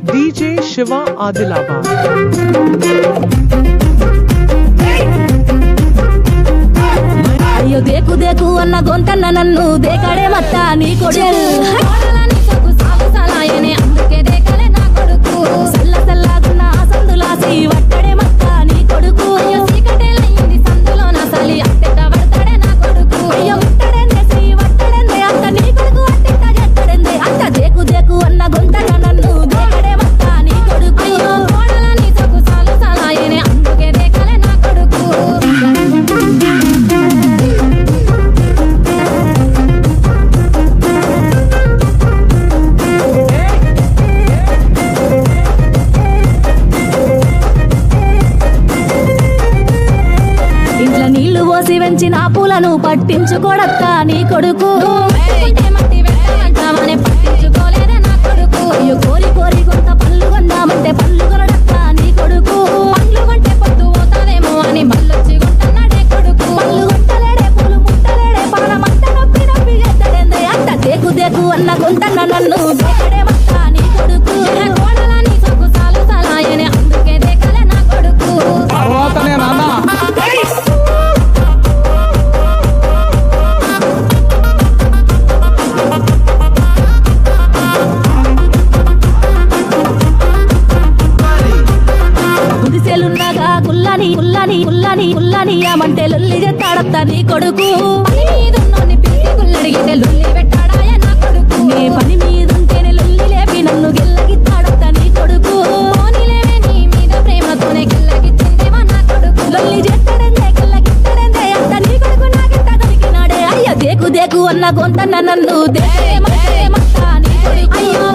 DJ Shiva Adilabad. అయ్యో దేకు దేకు అన్న గొంతన్న నన్ను దేకడే మత్త నీ కొడుకు అందుకే దేకలే నా కొడుకు సల్ల సల్లాగున్న సందులాసి వట్టడే మత్త నీ కొడుకు అయ్యో చీకటేలయ్యింది సందులోన సలి అట్టెట్ట పడతాడే నా కొడుకు అయ్యో ఉట్టడెందే శ్రీ వట్టడెందే అత్త నీ కొడుకు అట్టెట్ట జట్టడెందే అత్త దేకు దేకు అన్న గొంతన్న నన్ను దేకడే మత్త నీ కొడుకు అయ్యో కోడలని సొగు సాలు సలాయనే అందుకే దేకలే నా కొడుకు ఇంట్లో నీళ్లు పోసి వెంచిన పూలను పట్టించుకోడత్త నీ కొడుకు పట్టించుకోలేదే నా కొడుకు అయ్యో కోరి కోరి కొంత పళ్ళు కొందామంటే పళ్ళు కొనడత్త నీ కొడుకు పళ్ళు కొంటే పొద్దు పోతాదేమో అని మళ్ళొచ్చి కొంటున్నాడే కొడుకు పళ్ళు కొట్టలేడే పూలు ముట్టలేడే పానమంత నొప్పి నొప్పి ఎత్తడేందే అంత దేకు దేకు అన్న గొంతన్న నన్ను దేకడే మత్త నీ కొడుకు కోడలని సొగు సాలు సలాయనే అందుకే దేకలే నా కొడుకు గుడిసెలున్నగా గుల్లని గుల్లని గుల్లని గుల్లని ఏమంటే లొల్లి చేస్తాడత్త నీ కొడుకు పని మీదున్నోని పిలిచి గుల్లడిగితే లొల్లి పెట్టాడాయ నా కొడుకు నీ పని మీదుంటేనే లొల్లి లేపి నన్ను గెల్లగిస్తాడత్త నీ కొడుకు పోనీలేవే నీ మీద ప్రేమతోనే గెల్లగిచ్చిందేవా నా కొడుకు లొల్లి చేస్తాడందే గెల్లగిస్తాడందే అంత నీ కొడుకు నాకెంత దొరికినాడే అయ్యో దేకు దేకు అన్న గొంతన్న నన్ను దేకే మత్త నీ కొడుకు అయ్యో